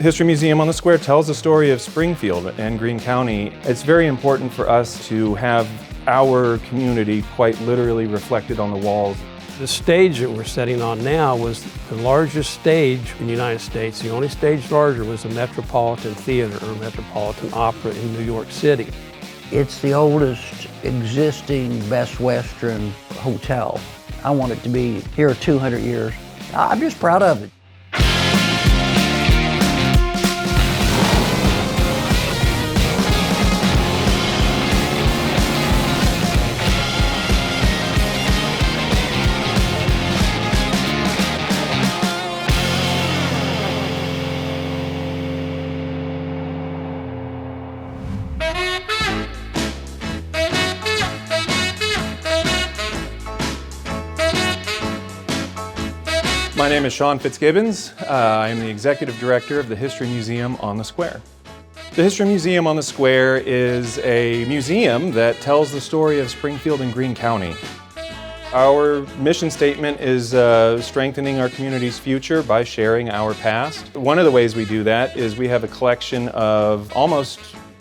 History Museum on the Square tells the story of Springfield and Greene County. It's very important for us to have our community quite literally reflected on the walls. The stage that we're sitting on now was the largest stage in the United States. The only stage larger was the Metropolitan Theater or Metropolitan Opera in New York City. It's the oldest existing Best Western hotel. I want it to be here 200 years. I'm just proud of it. My name is Sean Fitzgibbons. I am the Executive Director of the History Museum on the Square. The History Museum on the Square is a museum that tells the story of Springfield and Greene County. Our mission statement is strengthening our community's future by sharing our past. One of the ways we do that is we have a collection of almost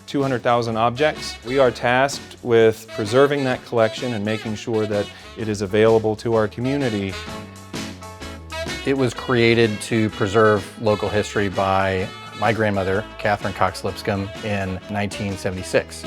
200,000 objects. We are tasked with preserving that collection and making sure that it is available to our community. It was created to preserve local history by my grandmother, Catherine Cox Lipscomb, in 1976.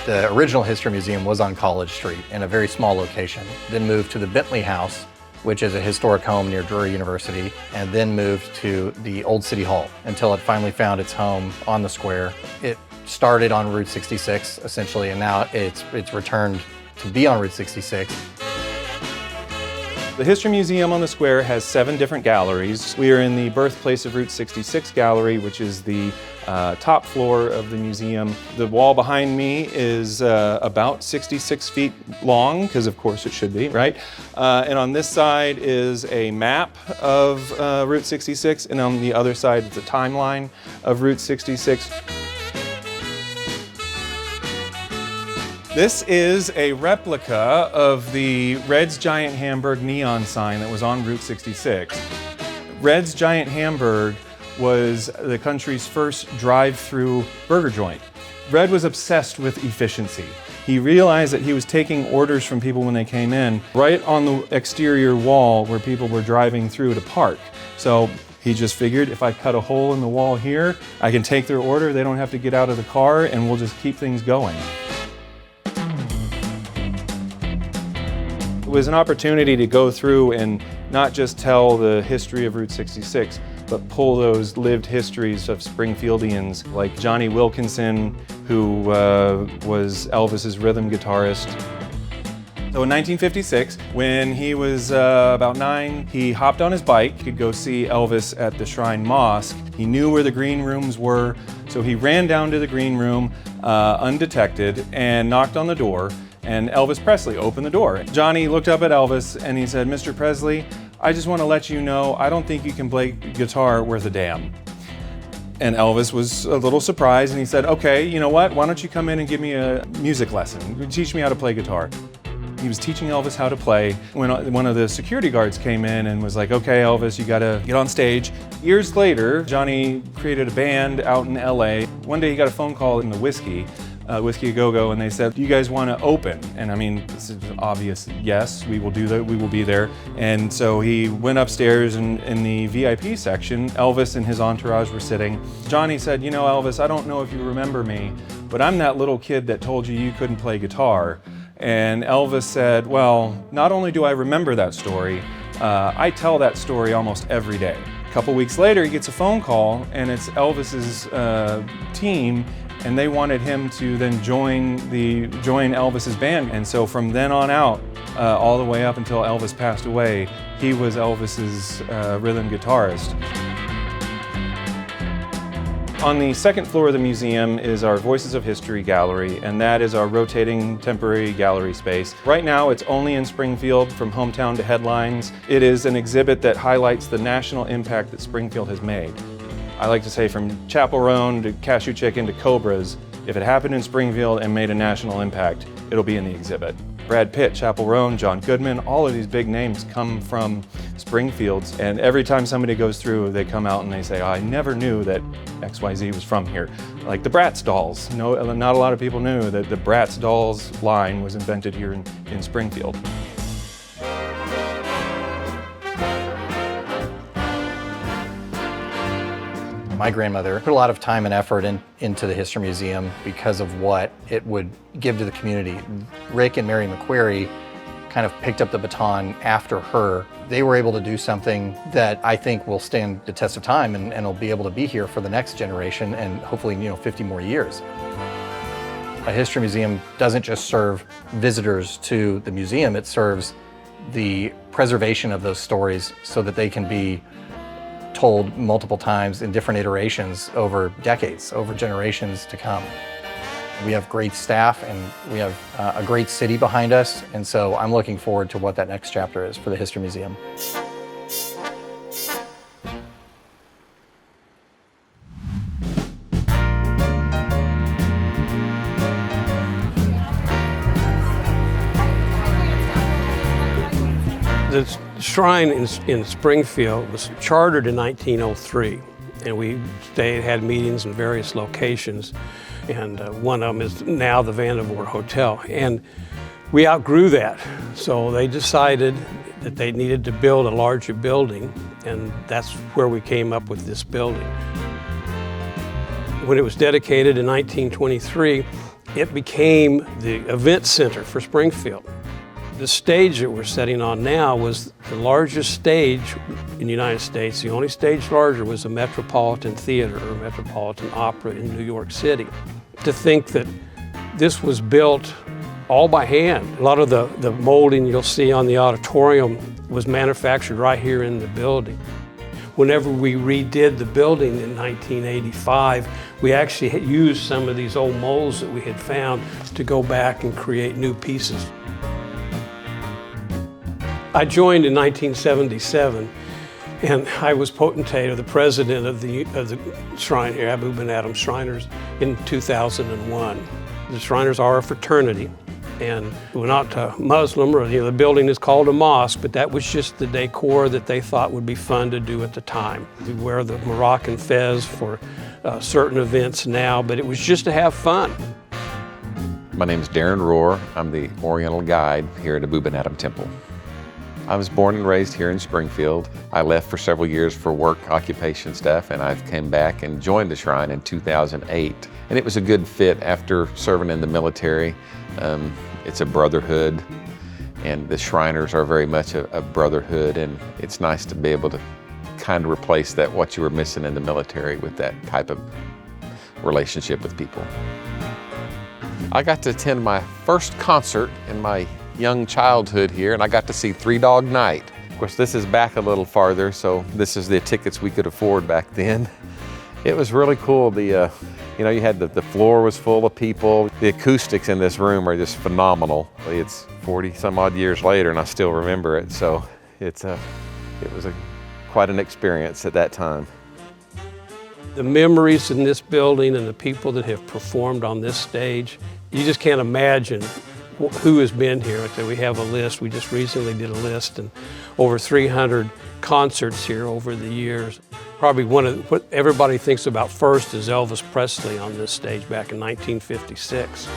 The original History Museum was on College Street in a very small location, then moved to the Bentley House, which is a historic home near Drury University, and then moved to the Old City Hall until it finally found its home on the Square. It started on Route 66, essentially, and now it's returned to be on Route 66. The History Museum on the Square has 7 different galleries. We are in the Birthplace of Route 66 gallery, which is the top floor of the museum. The wall behind me is about 66 feet long, because of course it should be, right? And on this side is a map of Route 66, and on the other side is the timeline of Route 66. This is a replica of the Red's Giant Hamburg neon sign that was on Route 66. Red's Giant Hamburg was the country's first drive-through burger joint. Red was obsessed with efficiency. He realized that he was taking orders from people when they came in right on the exterior wall where people were driving through to park. So he just figured, if I cut a hole in the wall here, I can take their order, they don't have to get out of the car, and we'll just keep things going. It was an opportunity to go through and not just tell the history of Route 66, but pull those lived histories of Springfieldians like Johnny Wilkinson, who was Elvis's rhythm guitarist. So in 1956, when he was about 9, he hopped on his bike. He could go see Elvis at the Shrine Mosque. He knew where the green rooms were, so he ran down to the green room undetected and knocked on the door. And Elvis Presley opened the door. Johnny looked up at Elvis and he said, "Mr. Presley, I just want to let you know, I don't think you can play guitar worth a damn." And Elvis was a little surprised and he said, "Okay, you know what? Why don't you come in and give me a music lesson? Teach me how to play guitar." He was teaching Elvis how to play when one of the security guards came in and was like, "Okay, Elvis, you gotta get on stage." Years later, Johnny created a band out in LA. One day he got a phone call in the Whiskey A Go-Go, and they said, "Do you guys want to open?" And I mean, this is obvious, yes, we will do that, we will be there. And so he went upstairs, and in the VIP section, Elvis and his entourage were sitting. Johnny said, "You know, Elvis, I don't know if you remember me, but I'm that little kid that told you you couldn't play guitar." And Elvis said, "Well, not only do I remember that story, I tell that story almost every day." A couple weeks later, he gets a phone call, and it's Elvis's team, and they wanted him to then join Elvis's band. And so from then on out, all the way up until Elvis passed away, he was Elvis's rhythm guitarist. On the second floor of the museum is our Voices of History gallery, and that is our rotating temporary gallery space. Right now it's only in Springfield, from hometown to headlines. It is an exhibit that highlights the national impact that Springfield has made. I like to say, from Chapel Roan to Cashew Chicken to Cobras, if it happened in Springfield and made a national impact, it'll be in the exhibit. Brad Pitt, Chapel Roan, John Goodman, all of these big names come from Springfields, and every time somebody goes through, they come out and they say, oh, I never knew that XYZ was from here. Like the Bratz dolls. No, not a lot of people knew that the Bratz dolls line was invented here in Springfield. My grandmother put a lot of time and effort into the History Museum because of what it would give to the community. Rick and Mary McQuarrie kind of picked up the baton after her. They were able to do something that I think will stand the test of time and will be able to be here for the next generation and hopefully, 50 more years. A history museum doesn't just serve visitors to the museum, it serves the preservation of those stories so that they can be told multiple times in different iterations over decades, over generations to come. We have great staff and we have a great city behind us, and so I'm looking forward to what that next chapter is for the History Museum. The shrine in Springfield was chartered in 1903, and we had meetings in various locations, and one of them is now the Vandervoort Hotel. And we outgrew that, so they decided that they needed to build a larger building, and that's where we came up with this building. When it was dedicated in 1923, it became the event center for Springfield. The stage that we're sitting on now was the largest stage in the United States. The only stage larger was the Metropolitan Theater or Metropolitan Opera in New York City. To think that this was built all by hand. A lot of the molding you'll see on the auditorium was manufactured right here in the building. Whenever we redid the building in 1985, we actually had used some of these old molds that we had found to go back and create new pieces. I joined in 1977, and I was potentate or the president of the shrine here, Abou and Adhem Shriners, in 2001. The Shriners are a fraternity, and we're not Muslim, or the building is called a mosque, but that was just the decor that they thought would be fun to do at the time. We wear the Moroccan fez for certain events now, but it was just to have fun. My name is Darren Rohr. I'm the Oriental guide here at Abou and Adhem Temple. I was born and raised here in Springfield. I left for several years for work, occupation stuff, and I came back and joined the shrine in 2008. And it was a good fit after serving in the military. It's a brotherhood, and the Shriners are very much a brotherhood, and it's nice to be able to kind of replace that, what you were missing in the military, with that type of relationship with people. I got to attend my first concert in my young childhood here, and I got to see Three Dog Night. Of course, this is back a little farther, so this is the tickets we could afford back then. It was really cool. You had the floor was full of people. The acoustics in this room are just phenomenal. It's 40 some odd years later, and I still remember it. So it was quite an experience at that time. The memories in this building and the people that have performed on this stage, you just can't imagine who has been here. We have a list. We just recently did a list, and over 300 concerts here over the years. Probably what everybody thinks about first is Elvis Presley on this stage back in 1956.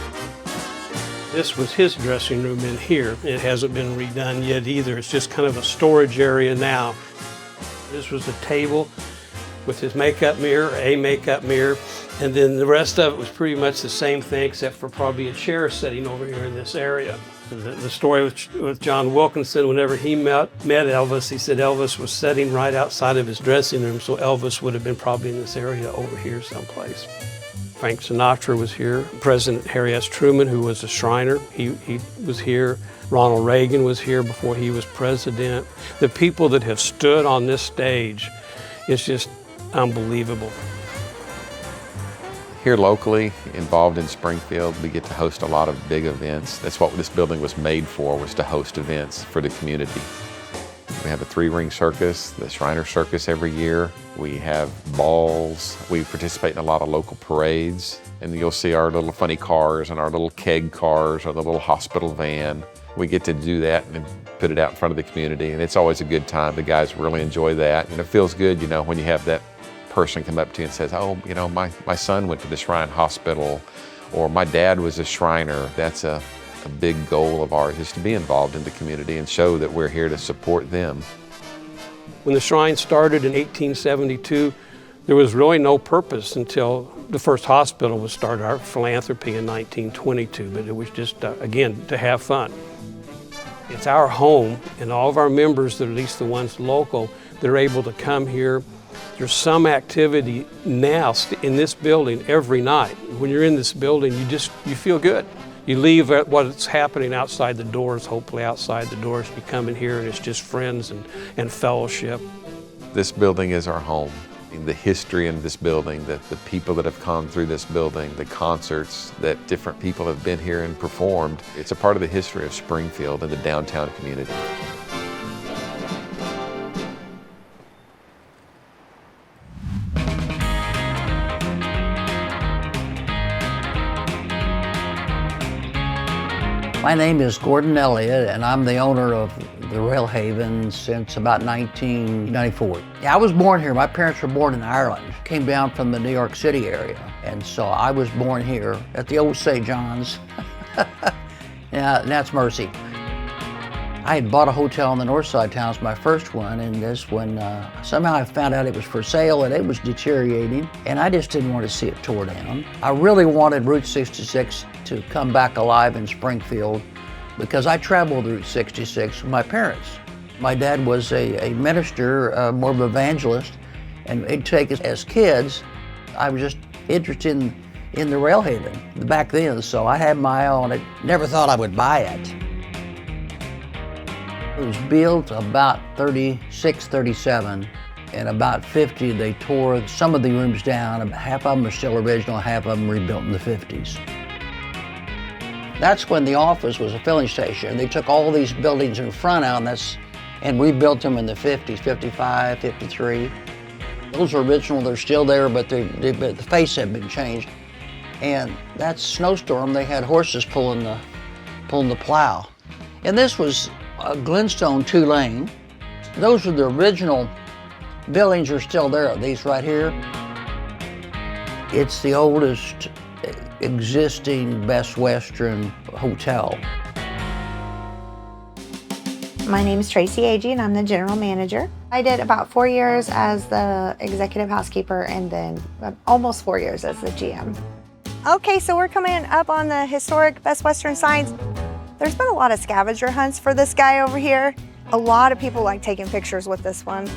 This was his dressing room in here. It hasn't been redone yet either. It's just kind of a storage area now. This was a table with his makeup mirror, a makeup mirror, and then the rest of it was pretty much the same thing except for probably a chair sitting over here in this area. The story with John Wilkinson, whenever he met Elvis, he said Elvis was sitting right outside of his dressing room, so Elvis would have been probably in this area over here someplace. Frank Sinatra was here. President Harry S. Truman, who was a Shriner, he was here. Ronald Reagan was here before he was president. The people that have stood on this stage, it's just unbelievable. Here locally, involved in Springfield, we get to host a lot of big events. That's what this building was made for, was to host events for the community. We have a 3-ring circus, the Shriner Circus every year. We have balls. We participate in a lot of local parades. And you'll see our little funny cars and our little keg cars or the little hospital van. We get to do that and put it out in front of the community, and it's always a good time. The guys really enjoy that, and it feels good, you know, when you have that person come up to you and says, oh, you know, my son went to the Shrine Hospital, or my dad was a Shriner. That's a big goal of ours, is to be involved in the community and show that we're here to support them. When the Shrine started in 1872, there was really no purpose until the first hospital was started, our philanthropy in 1922, but it was just, again, to have fun. It's our home, and all of our members, at least the ones local, that are able to come here. There's some activity now in this building every night. When you're in this building, you feel good. You leave at what's happening outside the doors, hopefully outside the doors. You come in here and it's just friends and fellowship. This building is our home. The history in this building, the people that have come through this building, the concerts that different people have been here and performed, it's a part of the history of Springfield and the downtown community. My name is Gordon Elliott, and I'm the owner of the Rail Haven since about 1994. Yeah, I was born here. My parents were born in Ireland, came down from the New York City area, and so I was born here at the old St. John's. Yeah, and that's Mercy. I had bought a hotel on the north side of town, it was my first one, and this one, somehow I found out it was for sale and it was deteriorating, and I just didn't want to see it tore down. I really wanted Route 66 to come back alive in Springfield because I traveled Route 66 with my parents. My dad was a minister, more of an evangelist, and he'd take us as kids. I was just interested in the Rail Haven back then, so I had my eye on it. Never thought I would buy it. It was built about 36, 37, and about 50 they tore some of the rooms down. Half of them are still original, half of them rebuilt in the 50s. That's when the office was a filling station. They took all these buildings in front out and rebuilt them in the 50s, 55, 53. Those are original, they're still there, but the face had been changed. And that snowstorm, they had horses pulling the plow. And this was a Glenstone 2-lane. Those are the original buildings are still there, these right here. It's the oldest existing Best Western hotel. My name is Tracy Agee and I'm the general manager. I did about 4 years as the executive housekeeper and then almost 4 years as the GM. Okay, so we're coming up on the historic Best Western signs. There's been a lot of scavenger hunts for this guy over here. A lot of people like taking pictures with this one.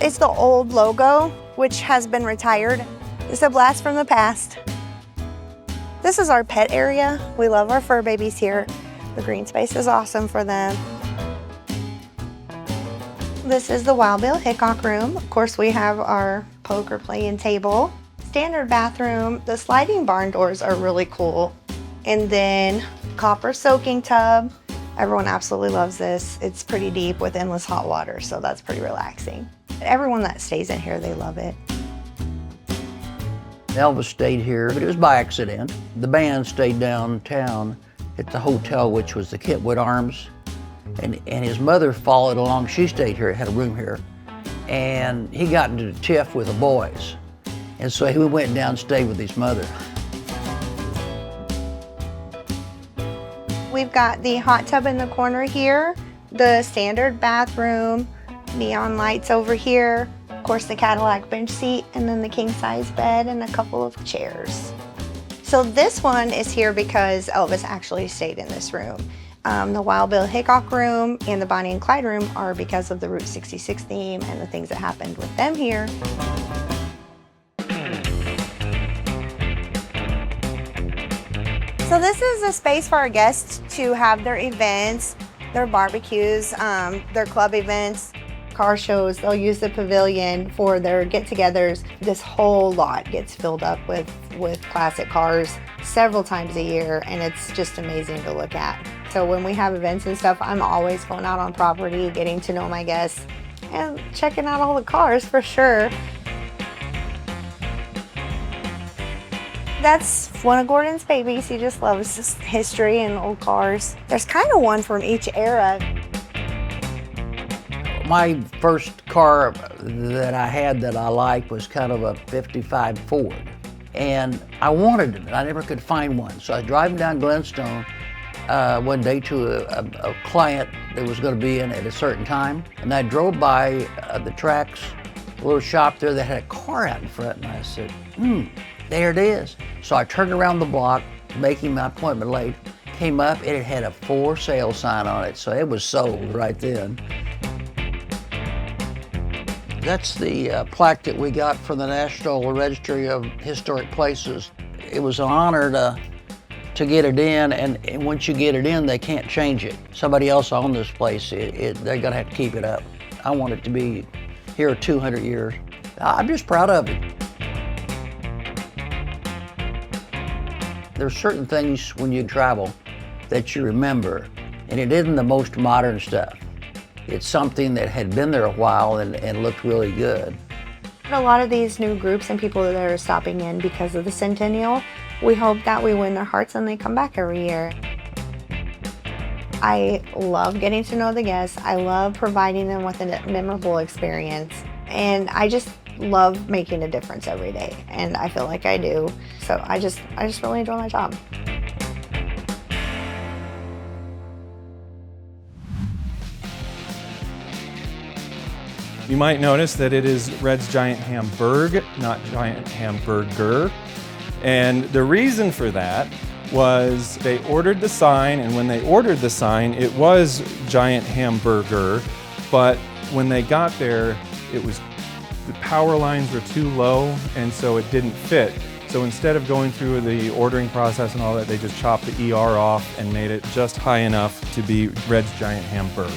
It's the old logo, which has been retired. It's a blast from the past. This is our pet area. We love our fur babies here. The green space is awesome for them. This is the Wild Bill Hickok room. Of course, we have our poker playing table. Standard bathroom. The sliding barn doors are really cool. And then copper soaking tub. Everyone absolutely loves this. It's pretty deep with endless hot water, so that's pretty relaxing. Everyone that stays in here, they love it. Elvis stayed here, but it was by accident. The band stayed downtown at the hotel, which was the Kentwood Arms, and his mother followed along. She stayed here, had a room here, and he got into a tiff with the boys, and so he went down and stayed with his mother. We've got the hot tub in the corner here, the standard bathroom, neon lights over here, of course the Cadillac bench seat, and then the king-size bed and a couple of chairs. So this one is here because Elvis actually stayed in this room. The Wild Bill Hickok room and the Bonnie and Clyde room are because of the Route 66 theme and the things that happened with them here. So this is a space for our guests to have their events, their barbecues, their club events, car shows. They'll use the pavilion for their get-togethers. This whole lot gets filled up with classic cars several times a year, and it's just amazing to look at. So when we have events and stuff, I'm always going out on property, getting to know my guests, and checking out all the cars for sure. That's one of Gordon's babies. He just loves just history and old cars. There's kind of one from each era. My first car that I had that I liked was kind of a 55 Ford. And I wanted it, but I never could find one. So I was driving down Glenstone one day to a client that was going to be in at a certain time. And I drove by the tracks, a little shop there that had a car out in front. And I said, there it is. So I turned around the block, making my appointment late, came up, and it had a for sale sign on it. So it was sold right then. That's the plaque that we got from the National Registry of Historic Places. It was an honor to get it in, and once you get it in, they can't change it. Somebody else owned this place. They're gonna have to keep it up. I want it to be here 200 years. I'm just proud of it. There's certain things when you travel that you remember, and it isn't the most modern stuff. It's something that had been there a while and looked really good. A lot of these new groups and people that are stopping in because of the centennial, we hope that we win their hearts and they come back every year. I love getting to know the guests. I love providing them with a memorable experience. And I just love making a difference every day. And I feel like I do. So I just really enjoy my job. You might notice that it is Red's Giant Hamburg, not Giant Hamburger. And the reason for that was they ordered the sign, and when they ordered the sign, it was Giant Hamburger, but when they got there, the power lines were too low, and so it didn't fit. So instead of going through the ordering process and all that, they just chopped the ER off and made it just high enough to be Red's Giant Hamburg.